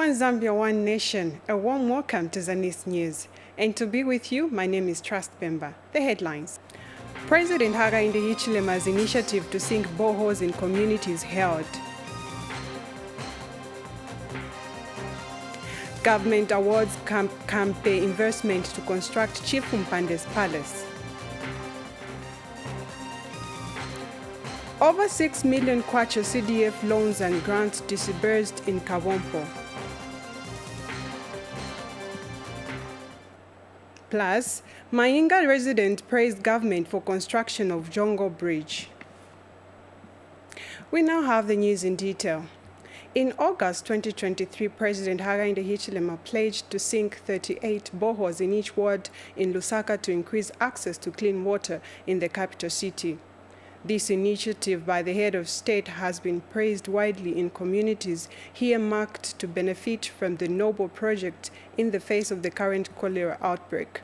One Zambia, one nation. A warm welcome to Zanis News. And to be with you, my name is Trust Bemba. The headlines. President Hakainde Hichilema's initiative to sink boreholes in communities held. Government awards Kabwe investment to construct Chief Mpande's palace. Over 6 million kwacha CDF loans and grants disbursed in Kawompo. Plus, Mainga resident praised government for construction of Jongo Bridge. We now have the news in detail. In August 2023, President Hakainde Hichilema pledged to sink 38 boreholes in each ward in Lusaka to increase access to clean water in the capital city. This initiative by the head of state has been praised widely in communities earmarked to benefit from the noble project in the face of the current cholera outbreak.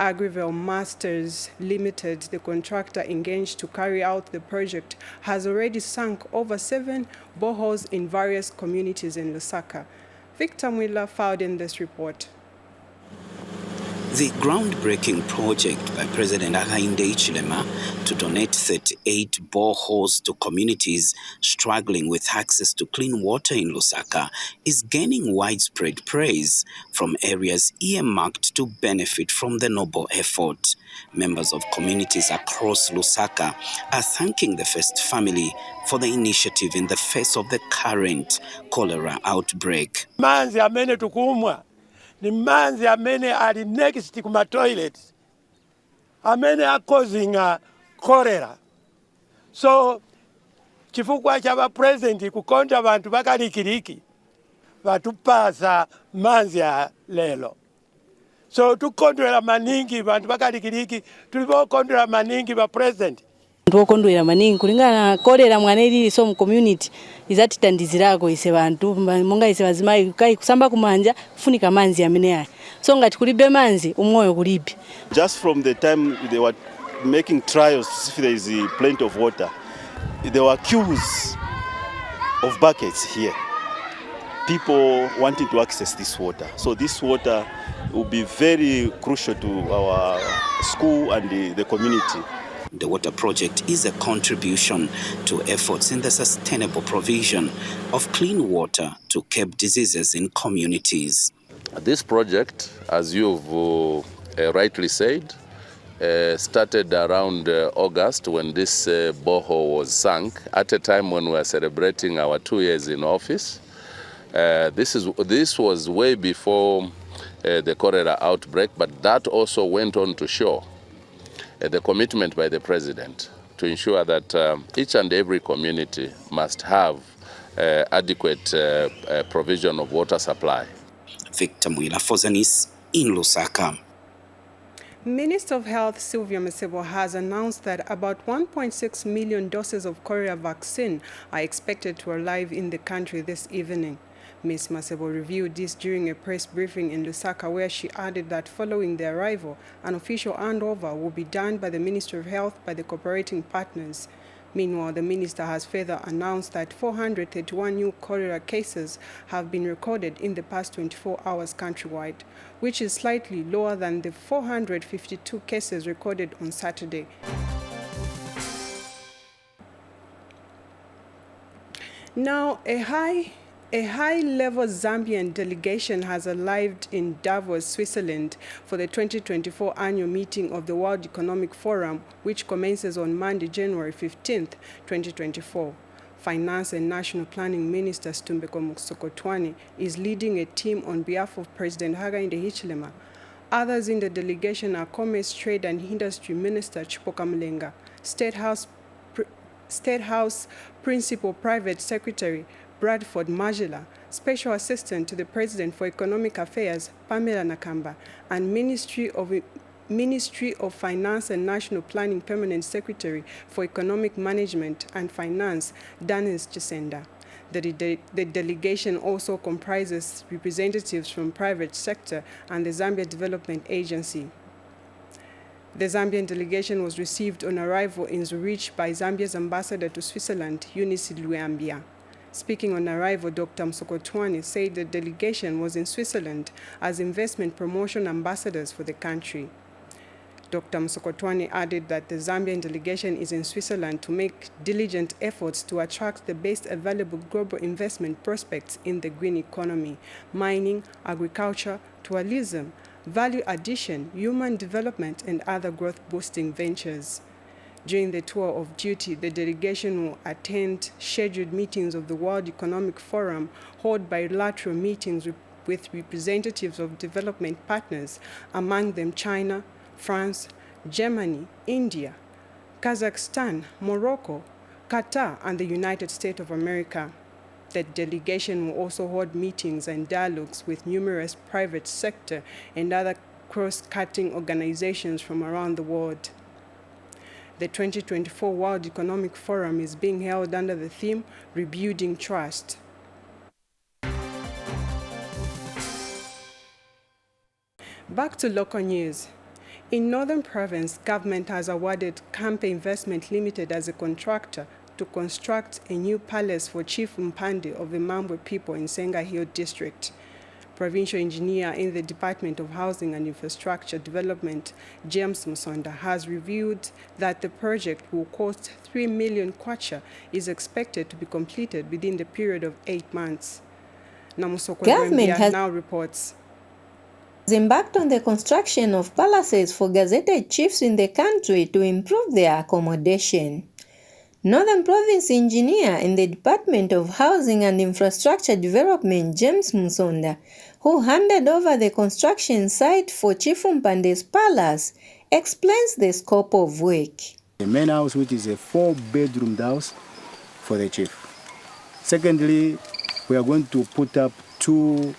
Agrivel Masters Limited, the contractor engaged to carry out the project, has already sunk over 7 boreholes in various communities in Lusaka. Victor Mwila filed in this report. The groundbreaking project by President Hakainde Hichilema to donate 38 boreholes to communities struggling with access to clean water in Lusaka is gaining widespread praise from areas earmarked to benefit from the noble effort. Members of communities across Lusaka are thanking the First Family for the initiative in the face of the current cholera outbreak. Ni manzi amene ali next kuma toilets amene are causing cholera. So chifukwa cha president kukonda bantu bakalikiliki batupasa manzi ya lelo. So tukondwela maningi bantu bakalikiliki tulipokondwela maningi ba president. Ndokondwela maningi kulingana cholera mwaneli so mu community izatitandizirako ise bantu monga ise bazimayi kai kusamba kumanja kufunika manzi amene aya so ngati kulibe manzi umwoyo kulibe. Just from the time they were making trials to see if there is plenty of water, there were queues of buckets here, people wanting to access this water. So this water will be very crucial to our school and the community. The water project is a contribution to efforts in the sustainable provision of clean water to curb diseases in communities. This project, as you've rightly said, started around August when this borehole was sunk, at a time when we were celebrating our 2 years in office. This was way before the cholera outbreak, but that also went on to show the commitment by the president to ensure that each and every community must have adequate provision of water supply. Victor Mwila for Zanis in Lusaka. Minister of Health Sylvia Masebo has announced that about 1.6 million doses of cholera vaccine are expected to arrive in the country this evening. Ms. Masebo reviewed this during a press briefing in Lusaka, where she added that following the arrival, an official handover will be done by the Ministry of Health by the cooperating partners. Meanwhile, the minister has further announced that 431 new cholera cases have been recorded in the past 24 hours countrywide, which is slightly lower than the 452 cases recorded on Saturday. Now, a high-level Zambian delegation has arrived in Davos, Switzerland for the 2024 annual meeting of the World Economic Forum, which commences on Monday, January 15, 2024. Finance and National Planning Minister Stumbeko Musokotwane is leading a team on behalf of President Hakainde Hichilema. Others in the delegation are Commerce, Trade and Industry Minister Chipoka Mlenga, State House Principal Private Secretary Bradford Majela, Special Assistant to the President for Economic Affairs Pamela Nakamba, and Ministry of Finance and National Planning Permanent Secretary for Economic Management and Finance Zanis Chisenda. The delegation also comprises representatives from private sector and the Zambia Development Agency. The Zambian delegation was received on arrival in Zurich by Zambia's ambassador to Switzerland, Eunice Luambia. Speaking on arrival, Dr. Msokotwane said the delegation was in Switzerland as investment promotion ambassadors for the country. Dr. Msokotwane added that the Zambian delegation is in Switzerland to make diligent efforts to attract the best available global investment prospects in the green economy, mining, agriculture, tourism, value addition, human development, and other growth-boosting ventures. During the tour of duty, the delegation will attend scheduled meetings of the World Economic Forum, hold bilateral meetings with representatives of development partners, among them China, France, Germany, India, Kazakhstan, Morocco, Qatar, and the United States of America. The delegation will also hold meetings and dialogues with numerous private sector and other cross-cutting organizations from around the world. The 2024 World Economic Forum is being held under the theme, Rebuilding Trust. Back to local news. In Northern Province, government has awarded Kabwe Investment Limited as a contractor to construct a new palace for Chief Mpande of the Mambwe people in Senga Hill District. Provincial engineer in the Department of Housing and Infrastructure Development, James Musonda, has revealed that the project will cost 3 million kwacha, is expected to be completed within the period of 8 months. Namusokwe now reports. Has embarked on the construction of palaces for gazetted chiefs in the country to improve their accommodation. Northern Province engineer in the Department of Housing and Infrastructure Development, James Musonda, who handed over the construction site for Chief Mpande's palace, explains the scope of work. The main house, which is a 4-bedroom house for the chief. Secondly, we are going to put up two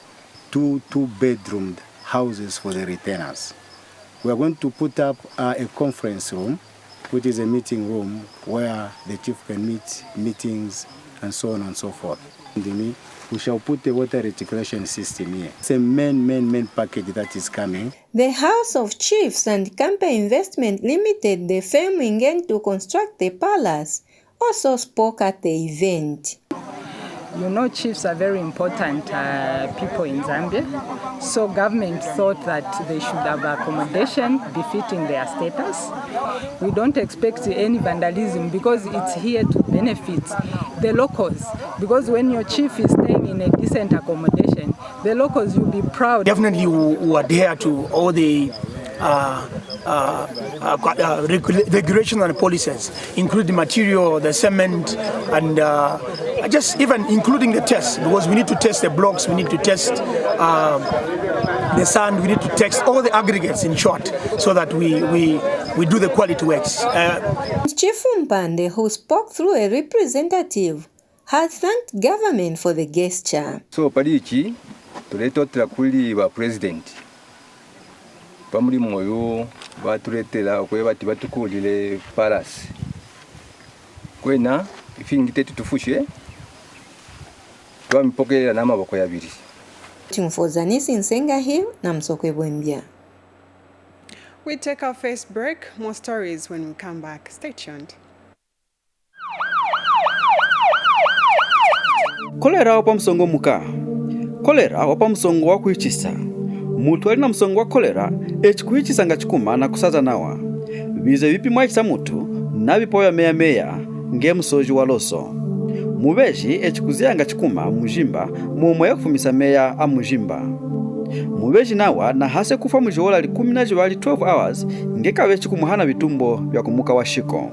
2-bedroom houses for the retainers. We are going to put up a conference room, which is a meeting room where the chief can meet meetings and so on and so forth. We shall put the water reticulation system here. It's a main package that is coming. The House of Chiefs and Kabwe Investment Limited, the firm engaged to construct the palace, also spoke at the event. You know, chiefs are very important people in Zambia, so government thought that they should have accommodation befitting their status. We don't expect any vandalism because it's here to benefit the locals, because when your chief is staying in a decent accommodation, the locals will be proud. Definitely we adhere to all the regulations and policies, including the material, the cement, and just even including the tests, because we need to test the blocks, we need to test the sand, we need to test all the aggregates, in short, so that we do the quality works. Chief Mpande, who spoke through a representative, has thanked government for the gesture. So palichi tuletotera kuli wa president pamuli moyo batuletera okwebati batukulire palace kwena ifingite tutufushe twampokelera n'amaboko yabiri. For Zanis in Senga Hill, Namsokwe Bwembia. We take our first break. More stories when we come back. Stay tuned. Kolera opa msongo muka. Kolera opa msongo wa kuichisa. Mutu ali na msongo wa kolera echikuichisa nga chikuma na kusaza nawa. Bize vipi mwachisa mutu na bipoya meya nge msoji wa loso. Mubeji echikuzia nga chikuma mujimba mumoya kufumisa meya a mujimba. Mubeji nawa na hase kufa mujola li 12 hours ngekawe chikumuhana bitumbo bya kumuka wa shiko.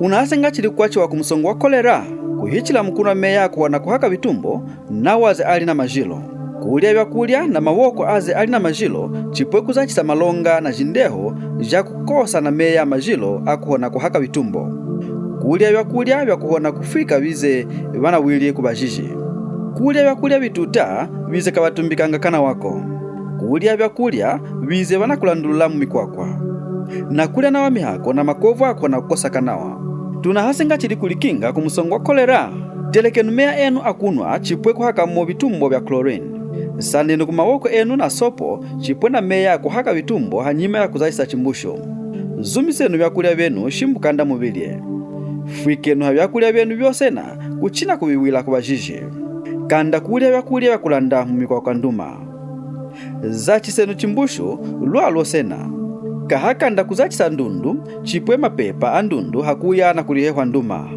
Unahase nga chili kwachi wa kumsongo wa kolera kuhichila mkuna meya kuwa na kuhaka bitumbo nawa aze ali na majilo. Kulia byakulya na mawoko aze ali na majilo chipwe kuzachisa malonga na jindeho ja kukosa na meya majilo akuhona kuhaka bitumbo. Kulia byakulya byakuhona kufika bize bana wili kubajiji. Kulia byakulya bituta bize kabatumbikanga kana wako. Kulia byakulya bize bana kulandulula mu mikwakwa. Na kulia na wamihako na makovu ako na kukosa kanawa. Tunahasenga chili kulikinga kumusongo wa kolera. Telekenu meya enu akunwa chipwe kuhaka mo bitumbo bya chlorine. Sanenu kumawoko enu na sopo chipwe na meya kuhaka bitumbo hanyima ya kuzaisa chimbusho. Zumisenu byakulya benu shimbukanda mubilye. fwikeno byakulya byenu byosena kuchina kubiwila kubajije kanda kulya byakulya kulanda mumikwa nduma zachisenu chimbushu lwalosena kahakanda kuzachisa ndundu chipwe mapepa andundu hakuya na kulihehwa nduma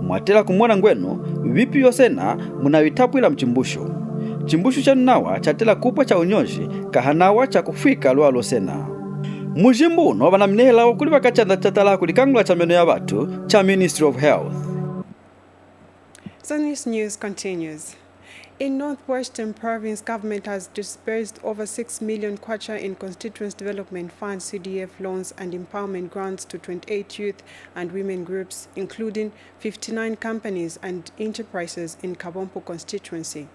mwatela kumona ngwenu vipi yosena munawitapwila mchimbushu chimbushu chanu nawa chatela kupwa cha unyoji kahanawa cha kufika lwalosena mujimbu uno banamnehela wakuli bakachanda chatala kulikangula cha meno ya batu cha Ministry of Health. Zanis news continues. In Northwestern Province, government has disbursed over 6 million kwacha in Constituency Development Fund CDF loans and empowerment grants to 28 youth and women groups, including 59 companies and enterprises in Kabompo constituency.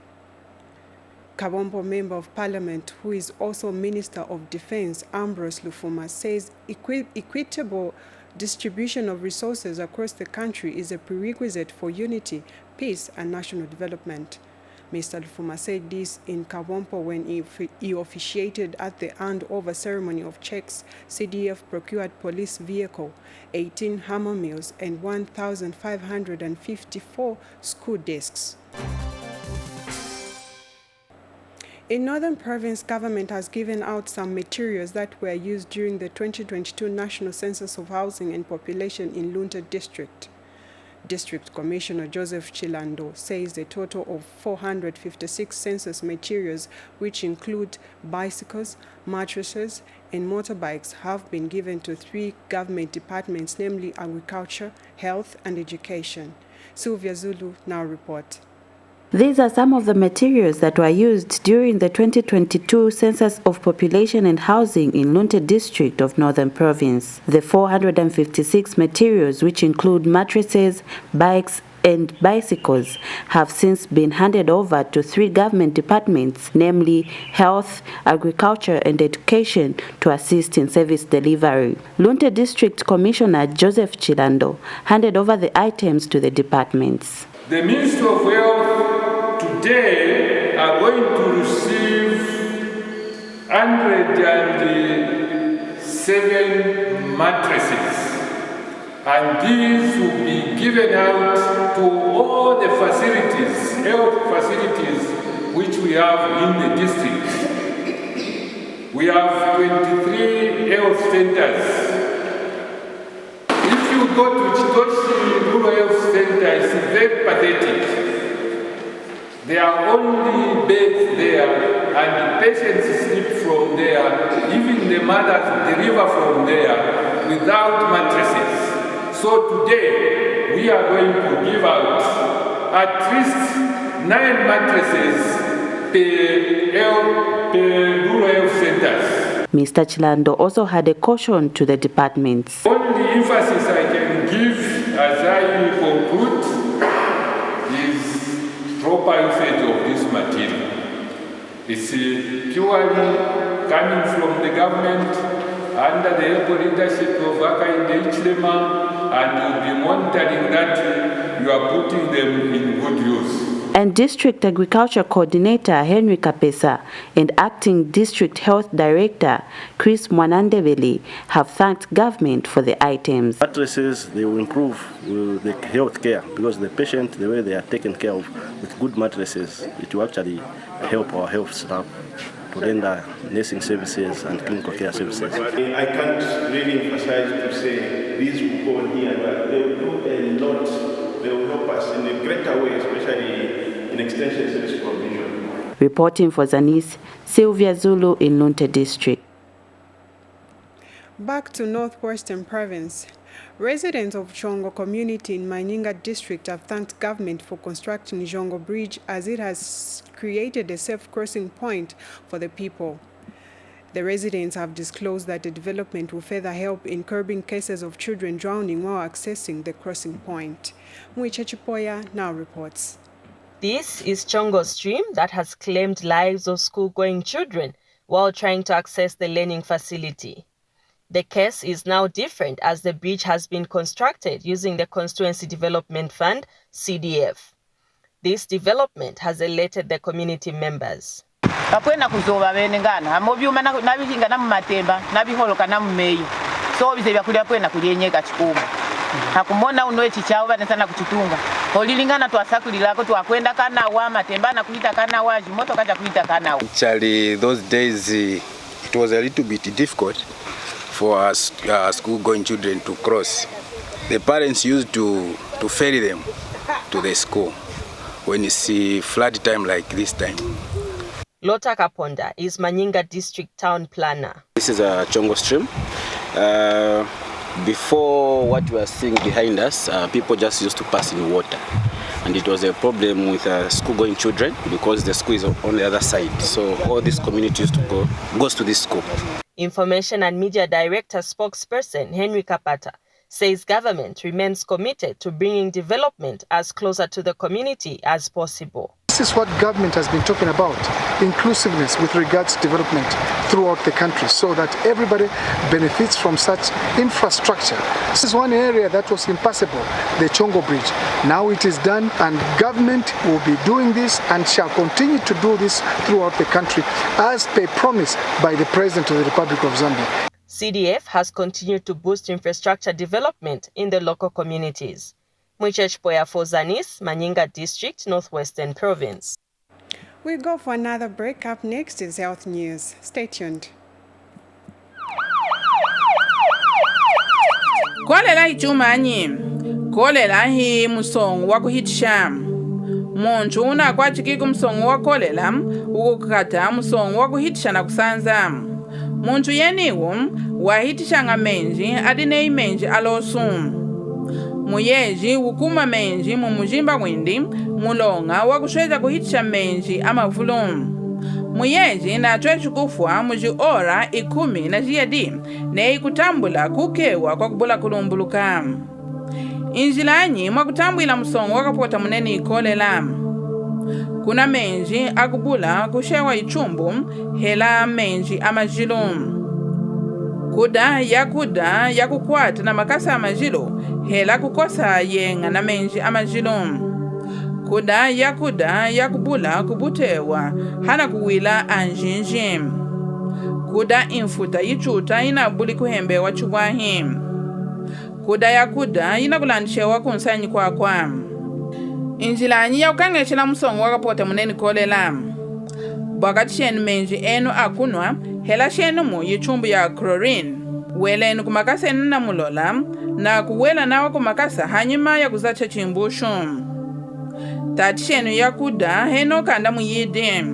Kabompo Member of Parliament, who is also Minister of Defense, Ambrose Lufuma, says equitable distribution of resources across the country is a prerequisite for unity, peace, and national development. Mr. Lufuma said this in Kabompo when he officiated at the handover ceremony of checks CDF procured police vehicle, 18 hammer mills, and 1,554 school desks. In Northern Province, government has given out some materials that were used during the 2022 National Census of Housing and Population in Lun District. District Commissioner Joseph Chilando says a total of 456 census materials, which include bicycles, mattresses, and motorbikes, have been given to 3 government departments, namely Agriculture, Health, and Education. Sylvia Zulu now reports. These are some of the materials that were used during the 2022 Census of Population and Housing in Lun District of Northern Province. The 456 materials, which include mattresses, bikes, and bicycles, have since been handed over to 3 government departments, namely Health, Agriculture, and Education, to assist in service delivery. Lun District Commissioner Joseph Chilando handed over the items to the departments. The Ministry of Health today are going to receive 107 mattresses, and these will be given out to all the facilities, health facilities, which we have in the district. We have 23 health centers. If you go to Chitoshi Rural Health Center, it's very pathetic. There are only beds there, and the patients sleep from there. Even the mothers deliver from there without mattresses. So today, we are going to give out at least 9 mattresses per rural health centers. Mr. Chilando also had a caution to the departments. Only emphasis I can give as I conclude is proper usage of this material. It's purely coming from the government under the able leadership of Hakainde Hichilema, and you'll be monitoring that you are putting them in good use. And District Agriculture Coordinator Henry Kapesa and Acting District Health Director Chris Mwanandeveli have thanked government for the items. Mattresses, they will improve the health care, because the patient, the way they are taken care of with good mattresses, it will actually help our health staff to render nursing services and clinical care services. I can't really emphasize to say these will go on here, but they will do a lot. They will help us in a greater way, especially in extension service provision. Reporting for Zanis, Sylvia Zulu in Lun District. Back to Northwestern Province. Residents of Chongo community in Maininga district have thanked government for constructing Chongo Bridge, as it has created a safe crossing point for the people. The residents have disclosed that the development will further help in curbing cases of children drowning while accessing the crossing point. Mwiche Chipoya now reports. This is Chongo stream that has claimed lives of school-going children while trying to access the learning facility. The case is now different, as the bridge has been constructed using the Constituency Development Fund, CDF. This development has elated the community members. Kapwena kuzoba benengana amobyuma nabihinga namumatemba nabiholoka namumeyo so bize byakulya kwena kulyenyeka chikuma hakumona uno echichawo banesana kuchitunga olilingana twasakulilako twakwenda kana wa matembana kulita kana wa moto kaja kulita kana wa. Actually those days it was a little bit difficult for us school going children to cross. The parents used to ferry them to the school when you see flood time like this time. Lota Kaponda is Manyinga District Town Planner. This is a Chongo stream. Before what we are seeing behind us, people just used to pass in water. And it was a problem with school-going children because the school is on the other side. So all this community used to goes to this school. Information and Media Director spokesperson Henry Kapata says government remains committed to bringing development as closer to the community as possible. This is what government has been talking about, inclusiveness with regards to development throughout the country so that everybody benefits from such infrastructure. This is one area that was impassable, the Chongo Bridge. Now it is done and government will be doing this and shall continue to do this throughout the country as per promise by the President of the Republic of Zambia. CDF has continued to boost infrastructure development in the local communities. Mwichechpoya for Zanis, Manyinga District, Northwestern Province. We go for another break. Up next is health news. Stay tuned. Kolera ichumanyi. Kolera hi musongo wa kuhitisha. Muntu una kwachiki musongo wa kolera ukukata musongo wa kuhitisha na kusanza. Muntu yeniwo wahitisha nga menji adine imenji alosu. Muyeji wukuma menji mu mujimba windi mulonga wakushweza kuhitisha menji amavulo. Muyeji na twechukufwa muji ora 10 na jiyadi ne ikutambula kukewa kwa kubula kulumbuluka. Injilanyi mwakutambwila musongo wakapota munene ikolela. Kuna menji akubula kushewa ichumbu hela menji amajilo. Kuda yakukwata na makasa amajilo hela kukosa yenga na menji amajilo. Kuda yakubula kubutewa hana kuwila anjinji. Kuda infuta yichuta inabuli kuhembewa chubwahi. Kuda inakulandishewa kunsanyi kwa. Injilanyi ya ukangeshela musongo wakapota muneni kolela. Bwakati shenu menji enu akunwa hela shenu mu yichumbu ya chlorine. Wele enu kumakasa enu na mulola na kuwela nawa kumakasa hanyuma ya kuzacha chimbushu. Tati shenu yakuda heno kanda muyide.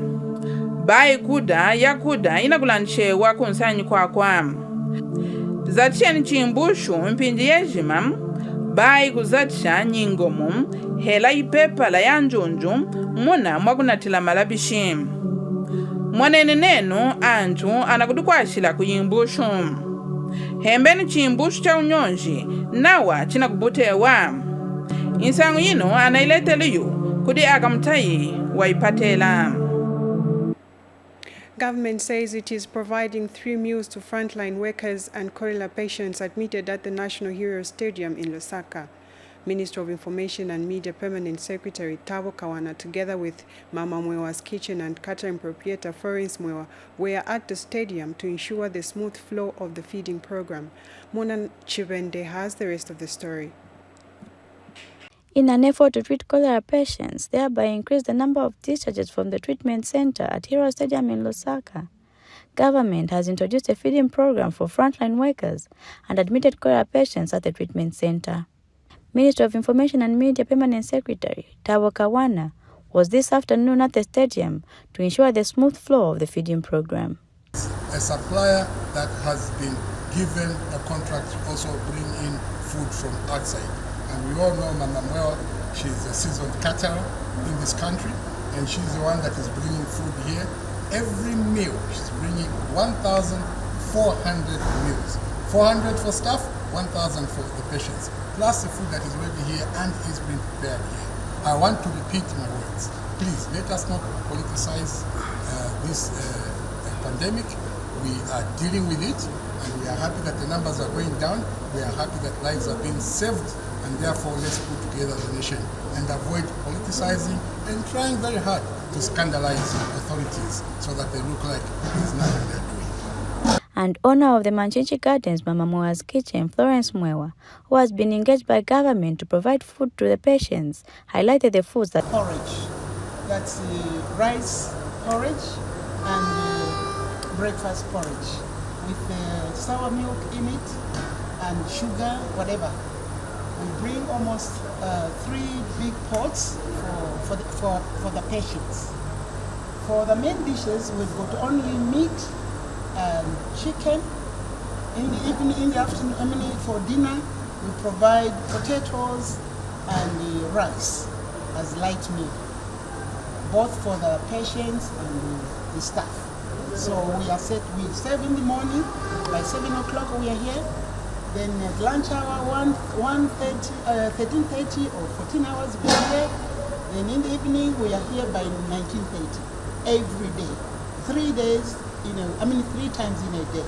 Bai kuda inakulandishewa kunsanyi kwa. Zati shenu chimbushu mpindi yejima. Bai kuzatisha nyingomu hela ipepa la yanjunju muna mwakunatila malabishi. Mwanene nenu anju anakudukwashila kuyimbushu. Hembeni chimbushu cha unyonji nawa china kubutewa. Insangu yino anaileteliyu kudi akamtayi waipatela. Government says it is providing 3 meals to frontline workers and cholera patients admitted at the National Heroes Stadium in Lusaka. Minister of Information and Media Permanent Secretary Tabo Kawana, together with Mama Mwewa's Kitchen and catering proprietor Florence Mwewa, were at the stadium to ensure the smooth flow of the feeding program. Mona Chibende has the rest of the story. In an effort to treat cholera patients, thereby increase the number of discharges from the treatment center at Hero Stadium in Lusaka, government has introduced a feeding program for frontline workers and admitted cholera patients at the treatment center. Minister of Information and Media Permanent Secretary Tabo Kawana was this afternoon at the stadium to ensure the smooth flow of the feeding program. A supplier that has been given a contract to also bring in food from outside. And we all know Mama Mwewa, she's a seasoned caterer in this country, and she's the one that is bringing food here. Every meal, she's bringing 1,400 meals. 400 for staff, 1,000 for the patients, plus the food that is already here and is being prepared here. I want to repeat my words. Please, let us not politicize this pandemic. We are dealing with it, and we are happy that the numbers are going down. We are happy that lives are being saved, and therefore let's put together the nation and avoid politicizing and trying very hard to scandalize authorities so that they look like there's nothing they're doing. and owner of the Manchinchi Gardens, Mama Mwewa's Kitchen, Florence Mwewa, who has been engaged by government to provide food to the patients, highlighted the foods that porridge. That's rice porridge and breakfast porridge with sour milk in it and sugar, whatever. We bring almost 3 big pots for the patients. For the main dishes, we've got only meat and chicken. In the evening, in the afternoon, for dinner, we provide potatoes and rice as light meal, both for the patients and the staff. So we serve in the morning, by 7 o'clock we are here. Then at lunch hour, 13:30 or 14 hours we are here. Then in the evening we are here by 19:30. Every day, 3 days, 3 times in a day.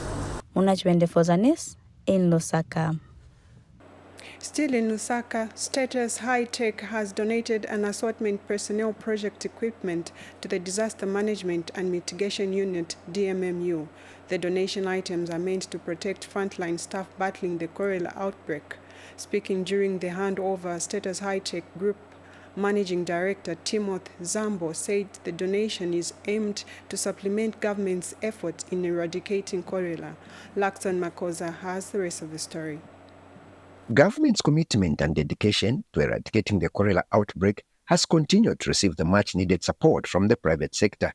Munachwende for Zanis in Lusaka. Still in Lusaka, Status Hightech has donated an assortment personnel project equipment to the Disaster Management and Mitigation Unit, DMMU. The donation items are meant to protect frontline staff battling the cholera outbreak. Speaking during the handover, Status Hightech Group Managing Director Timothy Zambo said the donation is aimed to supplement government's efforts in eradicating cholera. Lakson Makosa has the rest of the story. Government's commitment and dedication to eradicating the cholera outbreak has continued to receive the much-needed support from the private sector.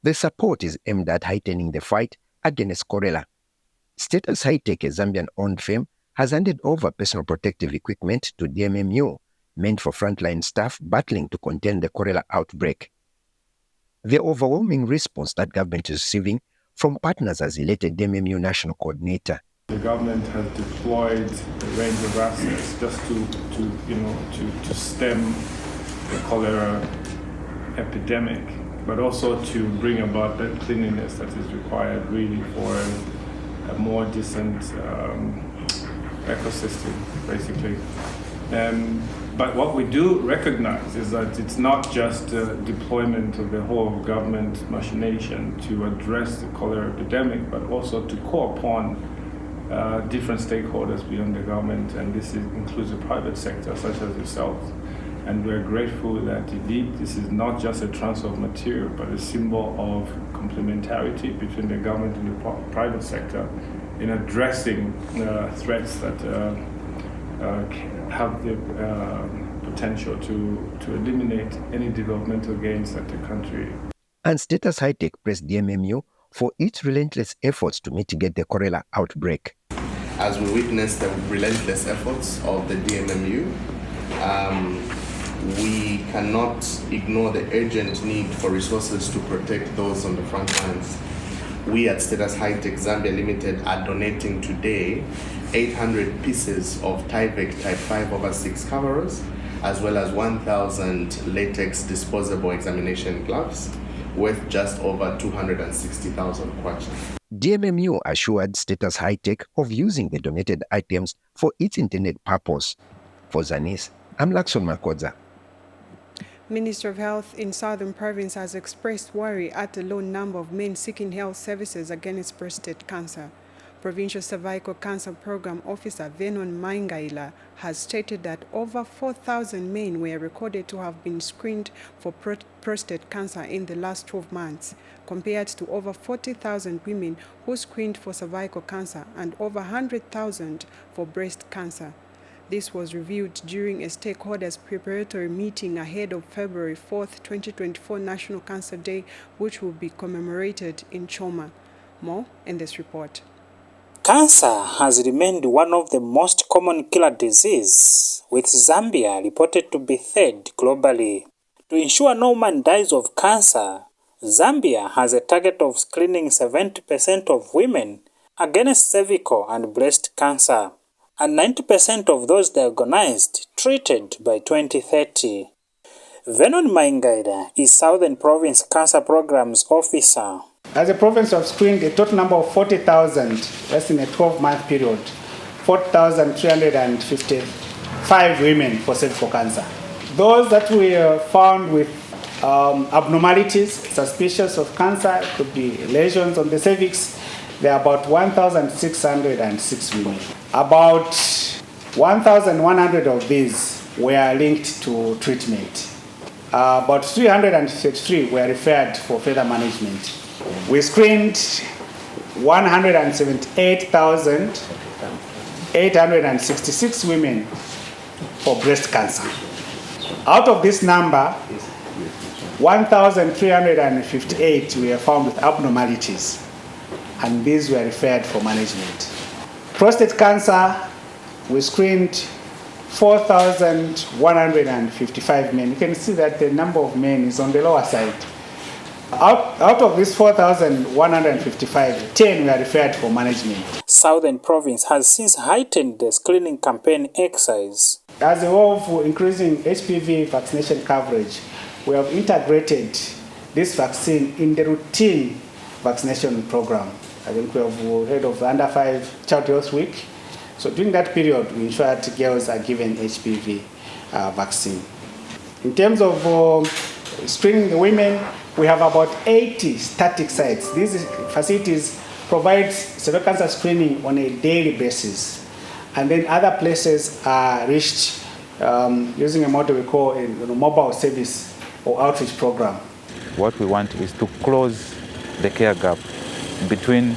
The support is aimed at heightening the fight against cholera. Status Hightech, a Zambian-owned firm, has handed over personal protective equipment to DMMU, meant for frontline staff battling to contain the cholera outbreak. The overwhelming response that government is receiving from partners has elated DMMU National Coordinator. The government has deployed a range of assets just to stem the cholera epidemic, but also to bring about that cleanliness that is required really for a more decent ecosystem, basically. But what we do recognize is that it's not just the deployment of the whole government machination to address the cholera epidemic, but also to call upon different stakeholders beyond the government, and this includes the private sector, such as yourself. And we're grateful that indeed this is not just a transfer of material, but a symbol of complementarity between the government and the private sector in addressing threats that have the potential to eliminate any developmental gains that the country. And Status Hightech praised DMMU for its relentless efforts to mitigate the cholera outbreak. As we witness the relentless efforts of the DMMU, we cannot ignore the urgent need for resources to protect those on the front lines. We at Status Hightech Zambia Limited are donating today 800 pieces of Tyvek Type 5/6 coverers, as well as 1,000 latex disposable examination gloves, worth just over 260,000 kwacha. DMMU assured Status Hightech of using the donated items for its intended purpose. For Zanis, I'm Lakson Makosa. Minister of Health in Southern Province has expressed worry at the low number of men seeking health services against prostate cancer. Provincial Cervical Cancer Program Officer Venon Maingaila has stated that over 4,000 men were recorded to have been screened for prostate cancer in the last 12 months, compared to over 40,000 women who screened for cervical cancer and over 100,000 for breast cancer. This was reviewed during a stakeholders preparatory meeting ahead of February 4th, 2024 National Cancer Day, which will be commemorated in Choma. More in this report. Cancer has remained one of the most common killer diseases, with Zambia reported to be third globally. To ensure no man dies of cancer, Zambia has a target of screening 70% of women against cervical and breast cancer, and 90% of those diagnosed treated by 2030. Venon Maingaida is Southern Province Cancer Programs Officer. As a province, we have screened a total number of 40,000, that's in a 12-month period, 4,355 women for cervical cancer. Those that we found with abnormalities, suspicious of cancer, could be lesions on the cervix, there are about 1,606 women. About 1,100 of these were linked to treatment. About 333 were referred for further management. We screened 178,866 women for breast cancer. Out of this number, 1,358 were found with abnormalities, and these were referred for management. Prostate cancer, we screened 4,155 men. You can see that the number of men is on the lower side. Out of these 4,155, 10 were referred for management. Southern Province has since heightened the screening campaign exercise. As a way of increasing HPV vaccination coverage, we have integrated this vaccine in the routine vaccination program. I think we have heard of the Under 5 Child Health Week. So during that period, we ensure that girls are given HPV vaccine. In terms of screening the women, we have about 80 static sites. These facilities provide cervical cancer screening on a daily basis. And then other places are reached using a model we call a mobile service or outreach program. What we want is to close the care gap between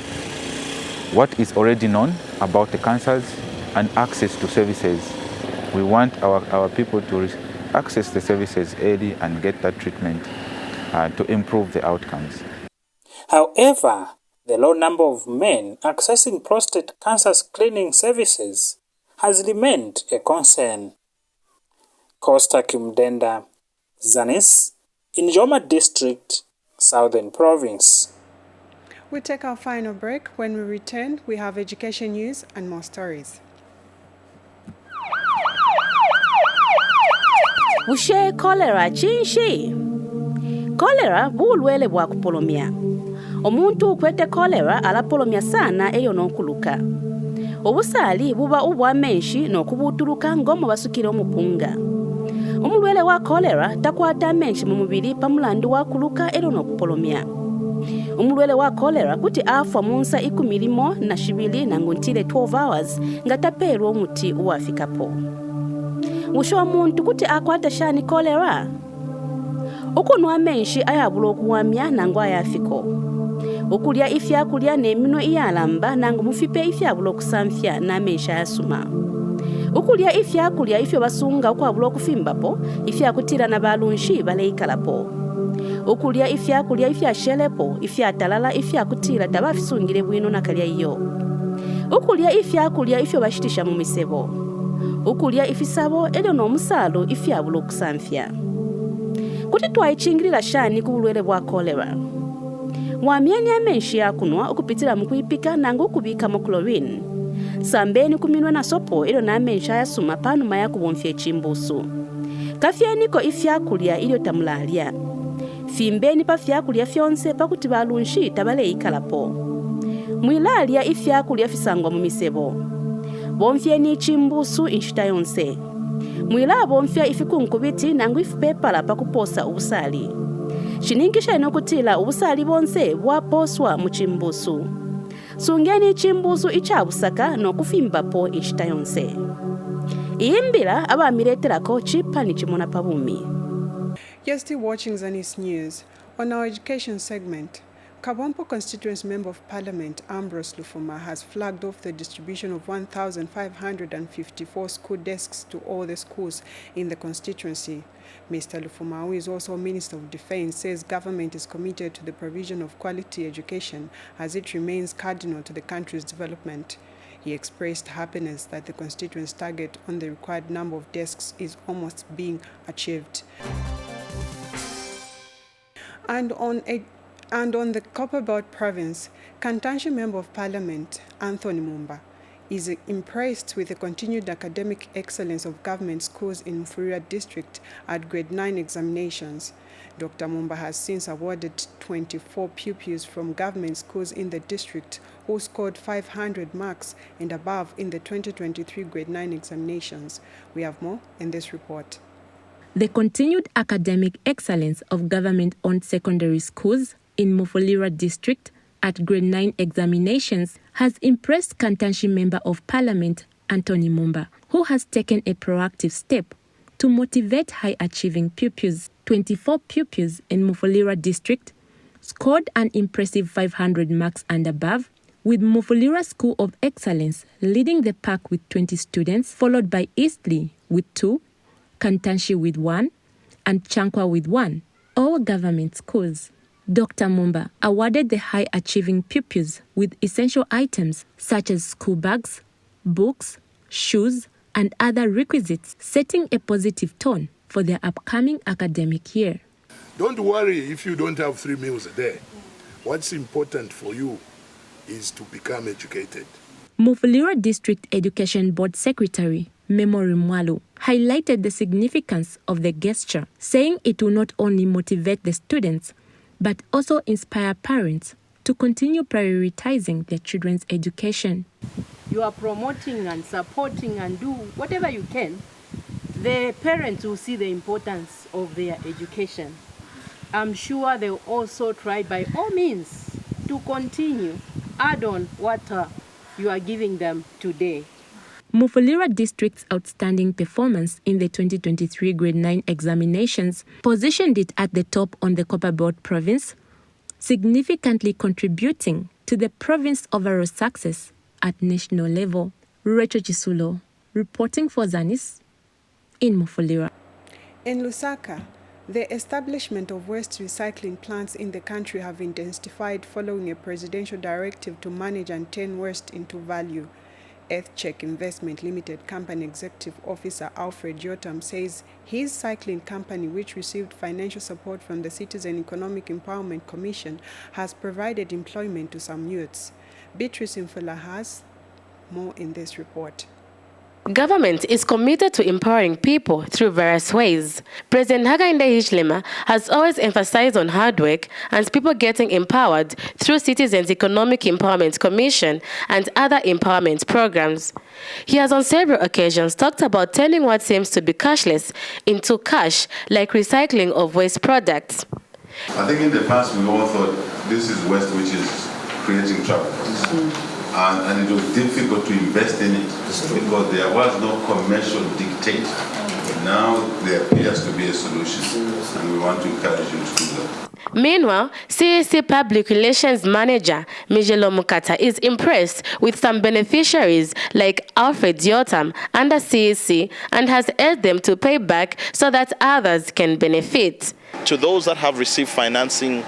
what is already known about the cancers and access to services. We want our people to access the services early and get that treatment to improve the outcomes. However, the low number of men accessing prostate cancer screening services has remained a concern. Costa Kimdenda, Zanis, in Lun District, Southern Province. We take our final break. When we return, we have education news and more stories. Bushe cholera chinshi. Cholera bulwele bwa kupolomia. Omuntu ukwete cholera alapolomia sana eyo nonkuluka. Obusali buba ubwa menshi nokubutuluka ngomo basukire omupunga. Omulwele wa cholera takwata menshi mu mubiri pamulandu wa kuluka ero nokupolomia. Omulwele wa cholera kuti afa munsa 12 na nguntile 12 hours ngataperwa omuti uwafikapo. Musho omuntu kuti akwata shani cholera. Okunwa menshi ayabula okuwamya nango ayafiko. Okulya ifya kulya nemino iyalamba nango mufipe ifya abula okusamfya na menshi ayasuma. Okulya ifya kulya ifyo basunga okwabula okufimbapo ifya kutira na balunshi baleikalapo. Okulya ifya kulya ifya shelepo ifya talala ifya kutira tabafisungire bwino nakalya iyo. Okulya ifya kulya ifyo bashitisha mu misebo. Okulya ifisabo elyo n'omusalo ifya abula okusamfya. Kuti twaichingirira shani ku bulwele bwa cholera. Mwamyeni amenshi yakunwa okupitira mu kuipika nango okubika mu chlorine. Sambeni kuminwa na sopo ilo na amenshi ayasuma panuma ya kubonfya chimbusu. Kafyeniko ifya kulya ilyo tamulalia. Fimbeni pa fya kulya fyonse pakuti balunshi tabale ikalapo. Mwilalia ifya kulya fisangwa mu misebo. Bonfyeni chimbusu inshita yonse. Mwila bonfya ifikunkubiti nangu ifupepala pakuposa ubusali. Shiningisha inokutila ubusali bonse bwaposwa mu chimbusu. Sungeni chimbusu ichabusaka no kufimbapo inshita yonse. Iimbila abamireterako chipa ni chimona pabumi. You're still watching Zanis News. On our education segment, Kabwe constituency member of parliament Ambrose Lufuma has flagged off the distribution of 1,554 school desks to all the schools in the constituency. Mr. Lufuma, who is also Minister of Defense, says government is committed to the provision of quality education as it remains cardinal to the country's development. He expressed happiness that the constituency target on the required number of desks is almost being achieved. And on the Copper Belt province, Kantanshi Member of Parliament Anthony Mumba is impressed with the continued academic excellence of government schools in Lun District at grade 9 examinations. Dr. Mumba has since awarded 24 pupils from government schools in the district who scored 500 marks and above in the 2023 grade 9 examinations. We have more in this report. The continued academic excellence of government-owned secondary schools in Lun District at grade 9 examinations has impressed Kantanshi Member of Parliament Anthony Mumba, who has taken a proactive step to motivate high-achieving pupils. 24 pupils in Mufulira district scored an impressive 500 marks and above, with Mufulira School of Excellence leading the pack with 20 students, followed by Eastleigh with 2, Kantanshi with 1, and Chankwa with 1, all government schools. Dr. Mumba awarded the high-achieving pupils with essential items such as school bags, books, shoes, and other requisites, setting a positive tone for their upcoming academic year. Don't worry if you don't have 3 meals a day. What's important for you is to become educated. Mufulira District Education Board Secretary Memory Mwalu highlighted the significance of the gesture, saying it will not only motivate the students, but also inspire parents to continue prioritizing their children's education. You are promoting and supporting and do whatever you can. The parents will see the importance of their education. I'm sure they'll also try by all means to continue, add on what you are giving them today. Mufulira District's outstanding performance in the 2023 Grade 9 examinations positioned it at the top on the Copper Belt province, significantly contributing to the province's overall success at national level. Rachel Chisulo, reporting for Zanis in Mufulira. In Lusaka, the establishment of waste recycling plants in the country have intensified following a presidential directive to manage and turn waste into value. Hightech Investment Limited Company Executive Officer Alfred Yotam says his cycling company, which received financial support from the Citizen Economic Empowerment Commission, has provided employment to some youths. Beatrice Infula has more in this report. Government is committed to empowering people through various ways. President Hakainde Hichilema has always emphasized on hard work and people getting empowered through Citizens Economic Empowerment Commission and other empowerment programs. He has on several occasions talked about turning what seems to be cashless into cash, like recycling of waste products. I think in the past we all thought this is waste which is creating trouble. And it was difficult to invest in it because there was no commercial dictate. Now there appears to be a solution, and we want to encourage you to do that. Meanwhile, CEC Public Relations Manager Mijelo Mukata is impressed with some beneficiaries like Alfred Yotam under CEC and has urged them to pay back so that others can benefit. To those that have received financing,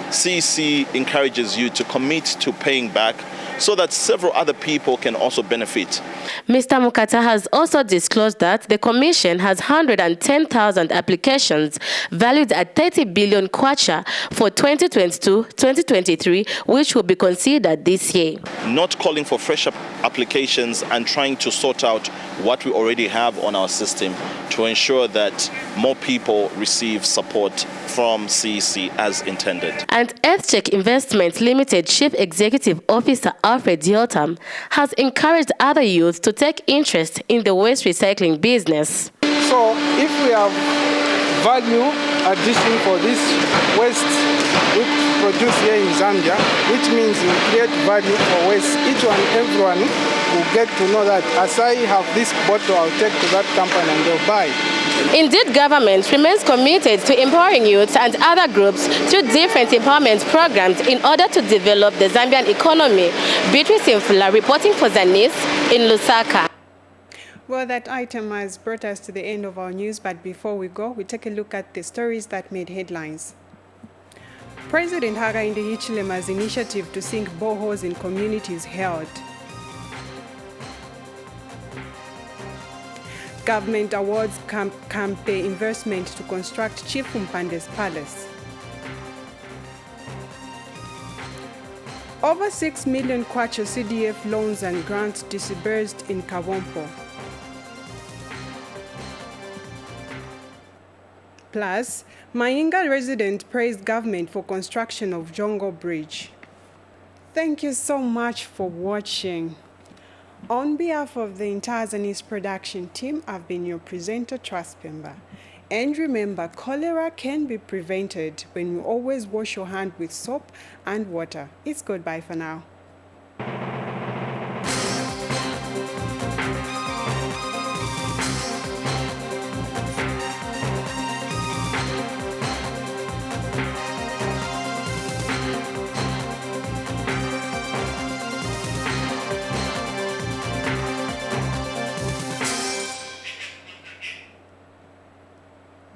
CEC encourages you to commit to paying back so that several other people can also benefit. Mr. Mukata has also disclosed that the Commission has 110,000 applications valued at 30 billion kwacha for 2022-2023, which will be considered this year. Not calling for fresh applications and trying to sort out what we already have on our system to ensure that more people receive support from CEC as intended. And Hightech Investment Limited Chief Executive Officer Alfred Yotam has encouraged other youths to take interest in the waste recycling business. So if we have value addition for this waste we produce here in Zambia, which means we create value for waste, each and everyone will get to know that as I have this bottle, I'll take to that company and they'll buy. Indeed, government remains committed to empowering youths and other groups through different empowerment programs in order to develop the Zambian economy. Beatrice Infula reporting for Zanis in Lusaka. Well, that item has brought us to the end of our news, but before we go, we take a look at the stories that made headlines. President Hakainde Hichilema's initiative to sink boreholes in communities held. Government awards Kabwe investment to construct Chief Mpande's palace. Over 6 million kwacha CDF loans and grants disbursed in Kawompo. Plus, Mainga resident praised government for construction of Jongo Bridge. Thank you so much for watching. On behalf of the entire Zanis production team, I've been your presenter, Trust Pemba. And remember, cholera can be prevented when you always wash your hand with soap and water. It's goodbye for now.